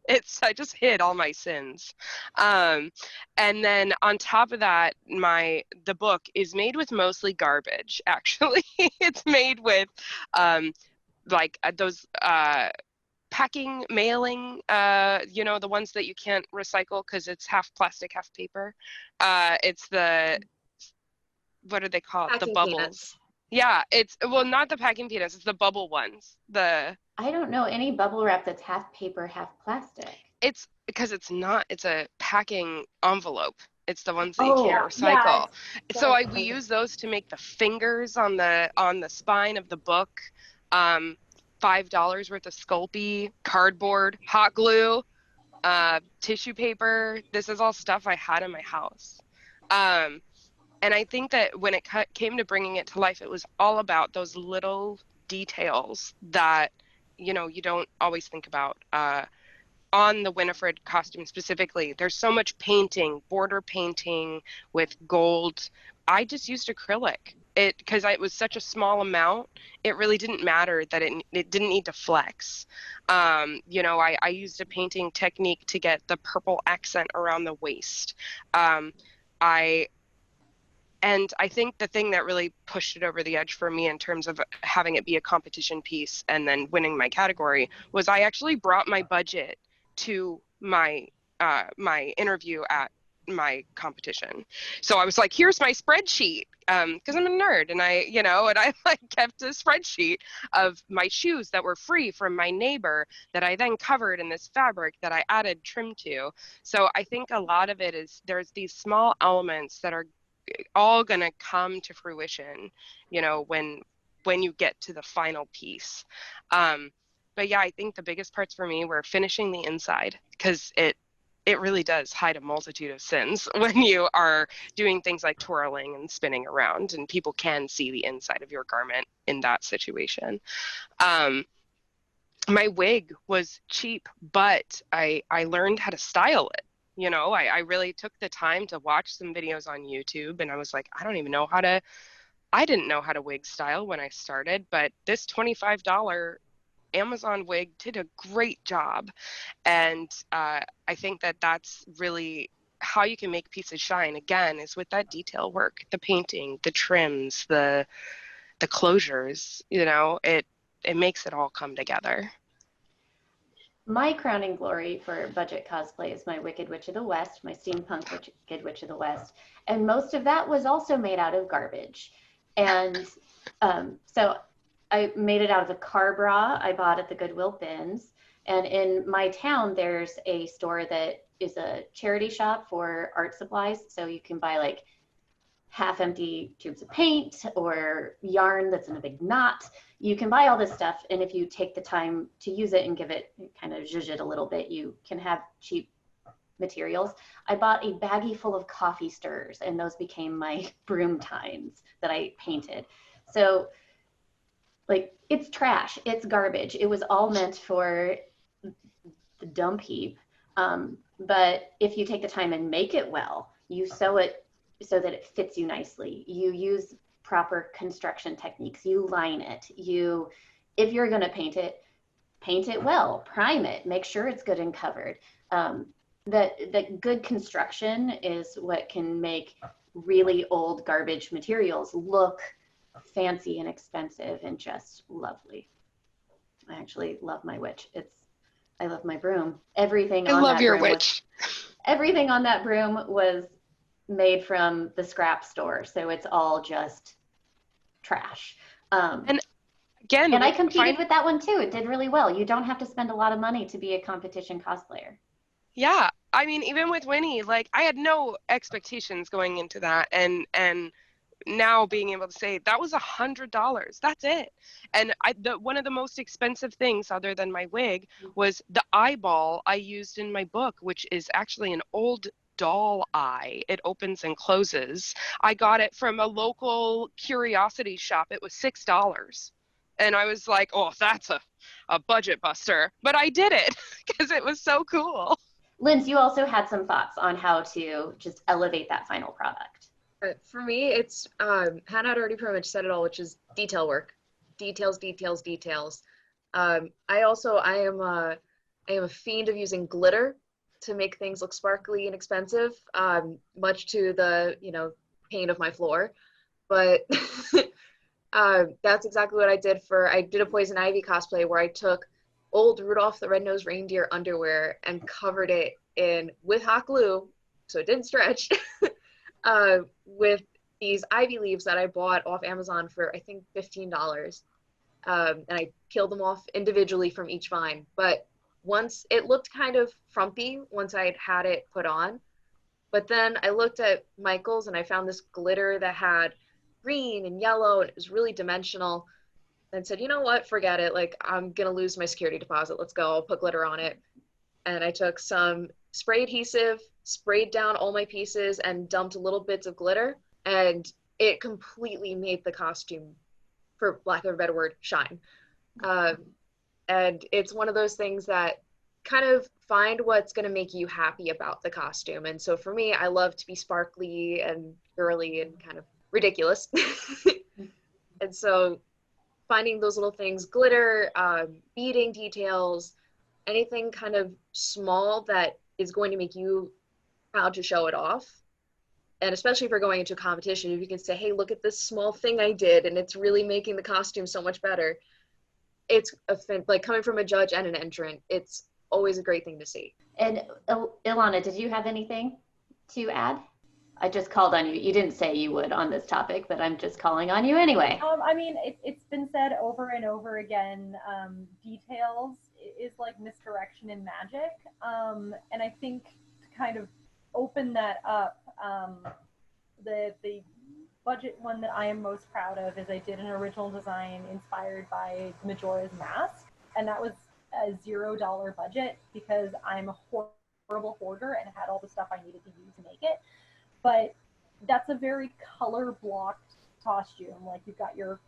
I just hid all my sins. And then on top of that, the book is made with mostly garbage, actually. It's made with those packing, mailing, the ones that you can't recycle because it's half plastic, half paper. It's what are they called? Packing The bubbles. peanuts. Yeah, not the packing peanuts, it's the bubble ones. I don't know any bubble wrap that's half paper, half plastic. It's because it's a packing envelope. It's the ones that you can't recycle. Yeah, So we use those to make the fingers on the spine of the book. $5 worth of Sculpey, cardboard, hot glue, tissue paper. This is all stuff I had in my house. And I think that when it came to bringing it to life, it was all about those little details that, you don't always think about. On the Winifred costume specifically, there's so much painting, border painting with gold. I just used acrylic. Because it was such a small amount, it really didn't matter that it didn't need to flex. I used a painting technique to get the purple accent around the waist. And I think the thing that really pushed it over the edge for me in terms of having it be a competition piece and then winning my category was I actually brought my budget to my interview at my competition. So I was like, here's my spreadsheet, because I'm a nerd, and I kept a spreadsheet of my shoes that were free from my neighbor that I then covered in this fabric that I added trim to. So I think a lot of it is there's these small elements that are all going to come to fruition, when you get to the final piece. But yeah, I think the biggest parts for me were finishing the inside, because it really does hide a multitude of sins when you are doing things like twirling and spinning around, and people can see the inside of your garment in that situation. My wig was cheap, but I learned how to style it. I really took the time to watch some videos on YouTube, and I was like, I didn't know how to wig style when I started, but this $25 Amazon wig did a great job. And I think that that's really how you can make pieces shine, again, is with that detail work, the painting, the trims, the closures, you know, it makes it all come together. My crowning glory for budget cosplay is my Wicked Witch of the West, my steampunk Wicked Witch of the West. And most of that was also made out of garbage. And so I made it out of a car bra I bought at the Goodwill bins. And in my town, there's a store that is a charity shop for art supplies. So you can buy like half empty tubes of paint or yarn that's in a big knot. You can buy all this stuff, and if you take the time to use it and give it kind of zhuzh it a little bit, you can have cheap materials. I bought a baggie full of coffee stirrers, and those became my broom tines that I painted. So like, it's trash, it's garbage. It was all meant for the dump heap. But if you take the time and make it well, you sew it so that it fits you nicely. You use proper construction techniques. You line it. If you're going to paint it well, prime it, make sure it's good and covered. That good construction is what can make really old garbage materials look fancy and expensive and just lovely. I actually love my witch. I love my broom. Everything I on love that your broom witch. everything on that broom was made from the scrap store, so it's all just trash. And again, I competed with that one too. It did really well. You don't have to spend a lot of money to be a competition cosplayer. Yeah, I mean, even with Winnie, like, I had no expectations going into that, and now being able to say that was $100, that's it. And one of the most expensive things, other than my wig, was the eyeball I used in my book, which is actually an old doll eye. It opens and closes. I got it from a local curiosity shop. It was $6. And I was like, oh, that's a budget buster. But I did it because it was so cool. Linz, you also had some thoughts on how to just elevate that final product. For me, it's Hannah had already pretty much said it all, which is detail work, details, details, details. I am a fiend of using glitter to make things look sparkly and expensive, much to the pain of my floor. But that's exactly what I did I did a Poison Ivy cosplay where I took old Rudolph the Red-Nosed Reindeer underwear and covered it with hot glue so it didn't stretch. With these ivy leaves that I bought off Amazon for I think $15. And I peeled them off individually from each vine. But once it looked kind of frumpy once I had it put on. But then I looked at Michael's and I found this glitter that had green and yellow and it was really dimensional. And said, you know what, forget it. Like, I'm gonna lose my security deposit. Let's go. I'll put glitter on it. And I took some spray adhesive, sprayed down all my pieces, and dumped little bits of glitter. And it completely made the costume, for lack of a better word, shine. And it's one of those things that kind of find what's going to make you happy about the costume. And so for me, I love to be sparkly and girly and kind of ridiculous. And so finding those little things, glitter, beading details, anything kind of small that is going to make you proud to show it off. And especially if you're going into a competition, if you can say, hey, look at this small thing I did and it's really making the costume so much better. It's like coming from a judge and an entrant, it's always a great thing to see. And Ilana, did you have anything to add? I just called on you. You didn't say you would on this topic, but I'm just calling on you anyway. I mean, it's been said over and over again, details is like misdirection in magic. And I think to kind of open that up, the budget one that I am most proud of is I did an original design inspired by Majora's Mask. And that was a $0 budget because I'm a horrible hoarder and had all the stuff I needed to use to make it. But that's a very color blocked costume. Like you've got your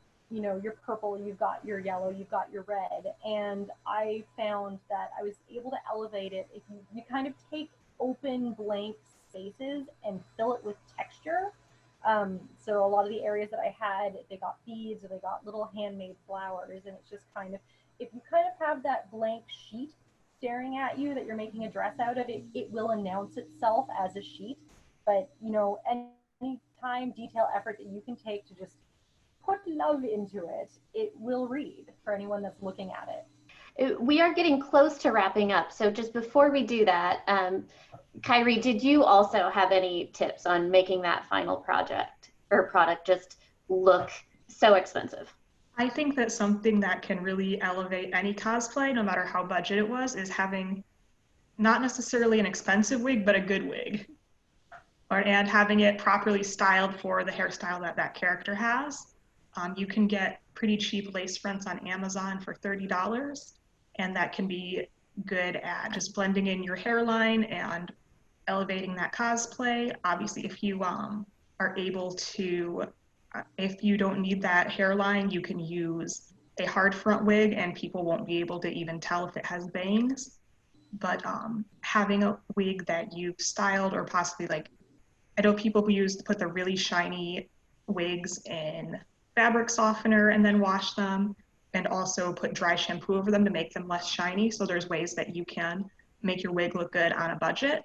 purple, you've got your yellow, you've got your red. And I found that I was able to elevate it if you kind of take open blank spaces and fill it with texture. So a lot of the areas that I had, they got beads or they got little handmade flowers. And it's just kind of, if you kind of have that blank sheet staring at you that you're making a dress out of, it will announce itself as a sheet. But, you know, any time, detail, effort that you can take to just put love into it, it will read for anyone that's looking at it. We are getting close to wrapping up. So just before we do that, Kyrie, did you also have any tips on making that final project or product just look so expensive? I think that something that can really elevate any cosplay, no matter how budget it was, is having not necessarily an expensive wig, but a good wig. And having it properly styled for the hairstyle that that character has. You can get pretty cheap lace fronts on Amazon for $30, and that can be good at just blending in your hairline and elevating that cosplay. Obviously, if you are able to, if you don't need that hairline, you can use a hard front wig and people won't be able to even tell if it has bangs. But having a wig that you've styled, or possibly like, I know people who put the really shiny wigs in fabric softener and then wash them, and also put dry shampoo over them to make them less shiny. So there's ways that you can make your wig look good on a budget.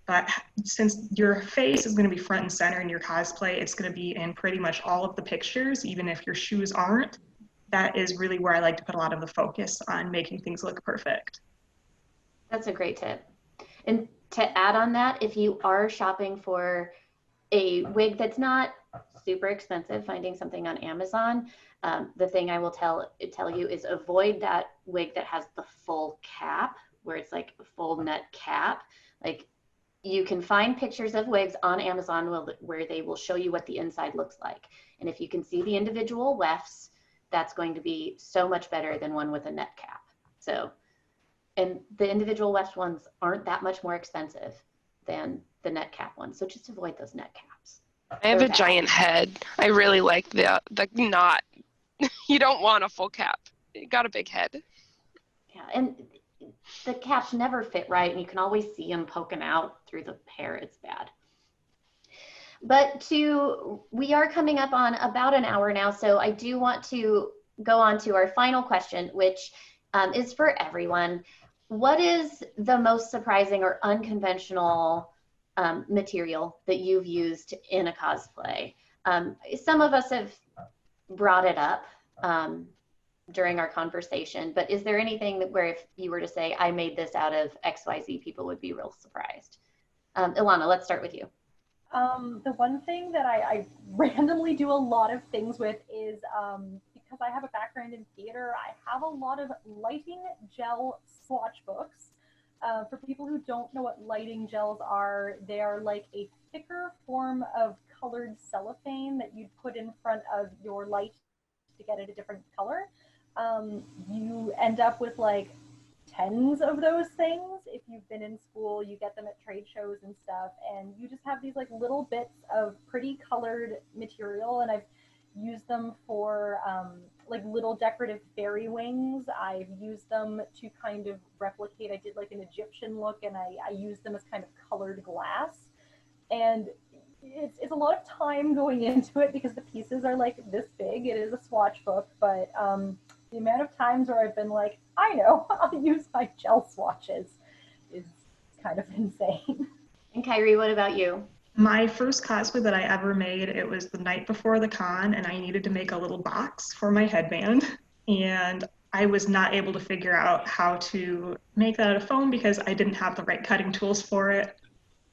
But since your face is going to be front and center in your cosplay, it's going to be in pretty much all of the pictures, even if your shoes aren't. That is really where I like to put a lot of the focus on making things look perfect. That's a great tip. And to add on that, if you are shopping for a wig that's not super expensive, finding something on Amazon, the thing I will tell you is avoid that wig that has the full cap, where it's like a full net cap. Like, you can find pictures of wigs on Amazon where they will show you what the inside looks like. And if you can see the individual wefts, that's going to be so much better than one with a net cap. So, and the individual weft ones aren't that much more expensive than the net cap ones. So just avoid those net caps. I have a giant head. I really like the knot. You don't want a full cap. You got a big head. Yeah, and the caps never fit right, and you can always see them poking out through the hair. It's bad. But we are coming up on about an hour now, so I do want to go on to our final question, which is for everyone. What is the most surprising or unconventional material that you've used in a cosplay? Some of us have brought it up during our conversation, but is there anything where if you were to say, I made this out of XYZ, people would be real surprised? Ilana, let's start with you. The one thing that I randomly do a lot of things with is, because I have a background in theater, I have a lot of lighting gel swatch books. For people who don't know what lighting gels are, they are like a thicker form of colored cellophane that you'd put in front of your light to get it a different color. You end up with like tens of those things. If you've been in school, you get them at trade shows and stuff, and you just have these like little bits of pretty colored material, and I've used them for like little decorative fairy wings. I've used them to kind of replicate, I did like an Egyptian look, and I used them as kind of colored glass. And it's a lot of time going into it because the pieces are like this big. It is a swatch book, but the amount of times where I've been like, I know, I'll use my gel swatches is kind of insane. And Kyrie, what about you? My first cosplay that I ever made, it was the night before the con, and I needed to make a little box for my headband. And I was not able to figure out how to make that out of foam because I didn't have the right cutting tools for it.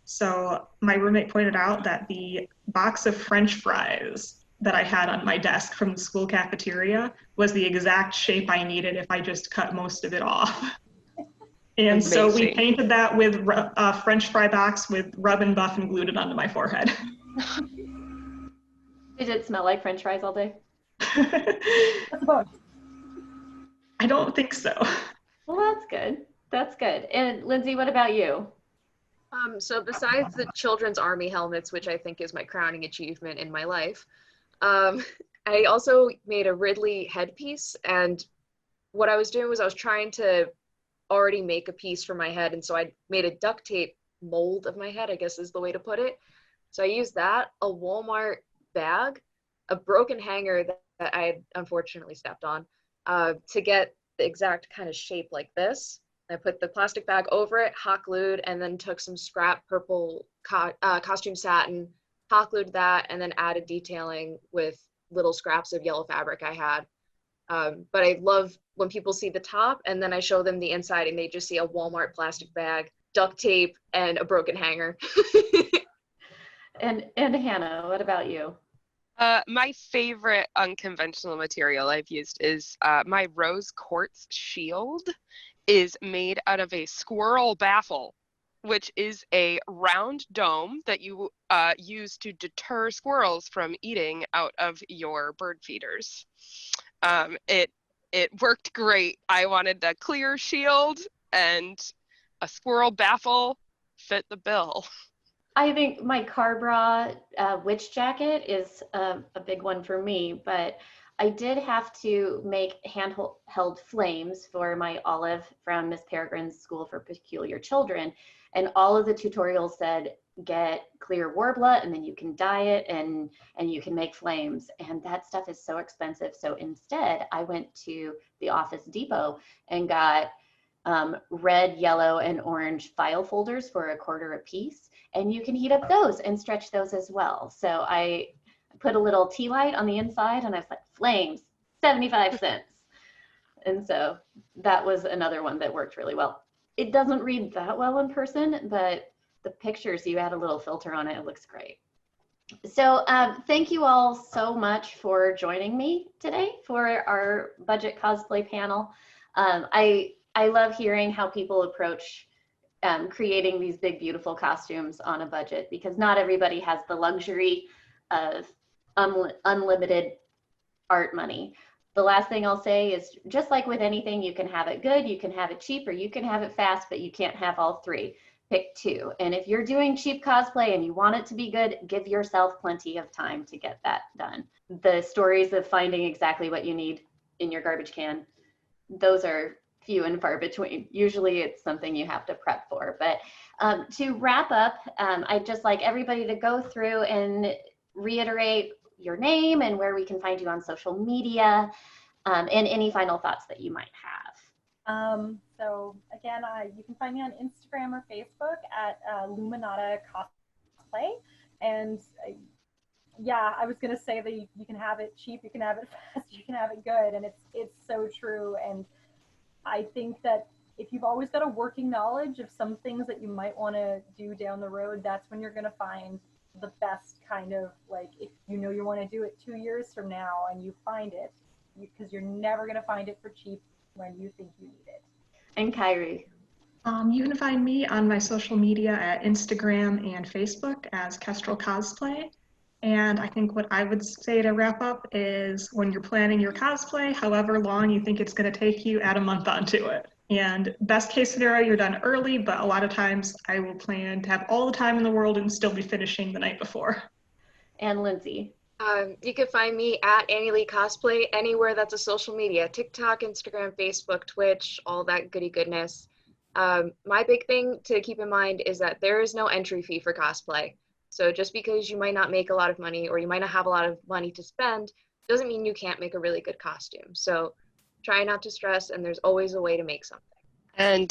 So my roommate pointed out that the box of French fries that I had on my desk from the school cafeteria was the exact shape I needed if I just cut most of it off. And Amazing. So we painted that with a French fry box with rub and buff and glued it onto my forehead. Did it smell like French fries all day? That's a bonus. I don't think so. Well, that's good. That's good. And Lindsay, what about you? So besides the children's army helmets, which I think is my crowning achievement in my life, I also made a Ridley headpiece. And what I was doing was I was trying to already make a piece for my head. And so I made a duct tape mold of my head, I guess is the way to put it. So I used that, a Walmart bag, a broken hanger that I had unfortunately stepped on, to get the exact kind of shape like this. I put the plastic bag over it, hot glued, and then took some scrap purple costume satin, hot glued that, and then added detailing with little scraps of yellow fabric I had. But I love when people see the top and then I show them the inside and they just see a Walmart plastic bag, duct tape, and a broken hanger. And Hannah, what about you? My favorite unconventional material I've used is my rose quartz shield is made out of a squirrel baffle, which is a round dome that you use to deter squirrels from eating out of your bird feeders. It worked great. I wanted a clear shield, and a squirrel baffle fit the bill. I think my car bra witch jacket is a big one for me, but I did have to make handheld flames for my Olive from Miss Peregrine's School for Peculiar Children. And all of the tutorials said, get clear warbler and then you can dye it and you can make flames. And that stuff is so expensive. So instead, I went to the Office Depot and got red, yellow, and orange file folders for $1/4 a piece. And you can heat up those and stretch those as well. So I put a little tea light on the inside and I was like, flames, 75 cents. And so that was another one that worked really well. It doesn't read that well in person, but the pictures, you add a little filter on it, it looks great. So thank you all so much for joining me today for our budget cosplay panel. I love hearing how people approach creating these big, beautiful costumes on a budget, because not everybody has the luxury of unlimited art money. The last thing I'll say is, just like with anything, you can have it good, you can have it cheap, or you can have it fast, but you can't have all three. Pick two. And if you're doing cheap cosplay and you want it to be good, give yourself plenty of time to get that done. The stories of finding exactly what you need in your garbage can, those are few and far between. Usually it's something you have to prep for. But to wrap up, I'd just like everybody to go through and reiterate your name and where we can find you on social media, and any final thoughts that you might have. So again, you can find me on Instagram or Facebook at Luminata Cosplay. And yeah, I was gonna say that you can have it cheap, you can have it fast, you can have it good, and it's so true. And I think that if you've always got a working knowledge of some things that you might want to do down the road, that's when you're going to find the best kind of, like, if you know you want to do it 2 years from now and you find it, because you're never going to find it for cheap when you think you need it. And Kyrie? You can find me on my social media at Instagram and Facebook as Kestrelle Cosplay. And I think what I would say to wrap up is, when you're planning your cosplay, however long you think it's going to take you, add a month onto it. And best case scenario, you're done early, but a lot of times I will plan to have all the time in the world and still be finishing the night before. And Lindsay? You can find me at AnnieLee Cosplay anywhere that's a social media: TikTok, Instagram, Facebook, Twitch, all that goody goodness. My big thing to keep in mind is that there is no entry fee for cosplay. So just because you might not make a lot of money or you might not have a lot of money to spend doesn't mean you can't make a really good costume. So try not to stress, and there's always a way to make something. And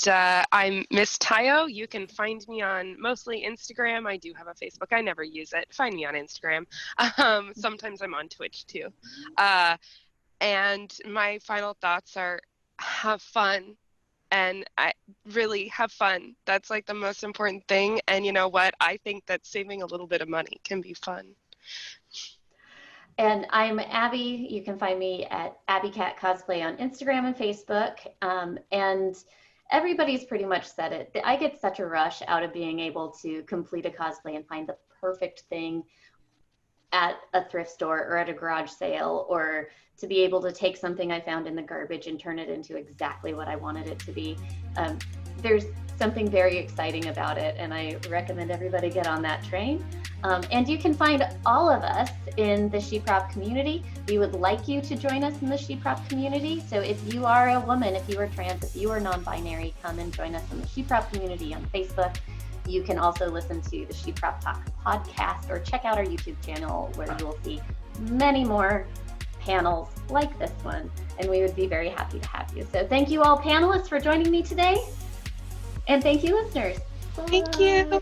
I'm Miss.Tyo. You can find me on mostly Instagram. I do have a Facebook. I never use it. Find me on Instagram. Sometimes I'm on Twitch too. And my final thoughts are, have fun. And I really have fun. That's like the most important thing. And you know what? I think that saving a little bit of money can be fun. And I'm Abby. You can find me at AbbyCat Cosplay on Instagram and Facebook. And everybody's pretty much said it. I get such a rush out of being able to complete a cosplay and find the perfect thing at a thrift store or at a garage sale, or to be able to take something I found in the garbage and turn it into exactly what I wanted it to be. There's something very exciting about it, and I recommend everybody get on that train. And you can find all of us in the SheProp community. We would like you to join us in the SheProp community. So if you are a woman, if you are trans, if you are non-binary, come and join us in the SheProp community on Facebook. You can also listen to the SheProp Talk podcast or check out our YouTube channel, where you will see many more panels like this one. And we would be very happy to have you. So thank you all panelists for joining me today. And thank you, listeners. Thank Bye. you.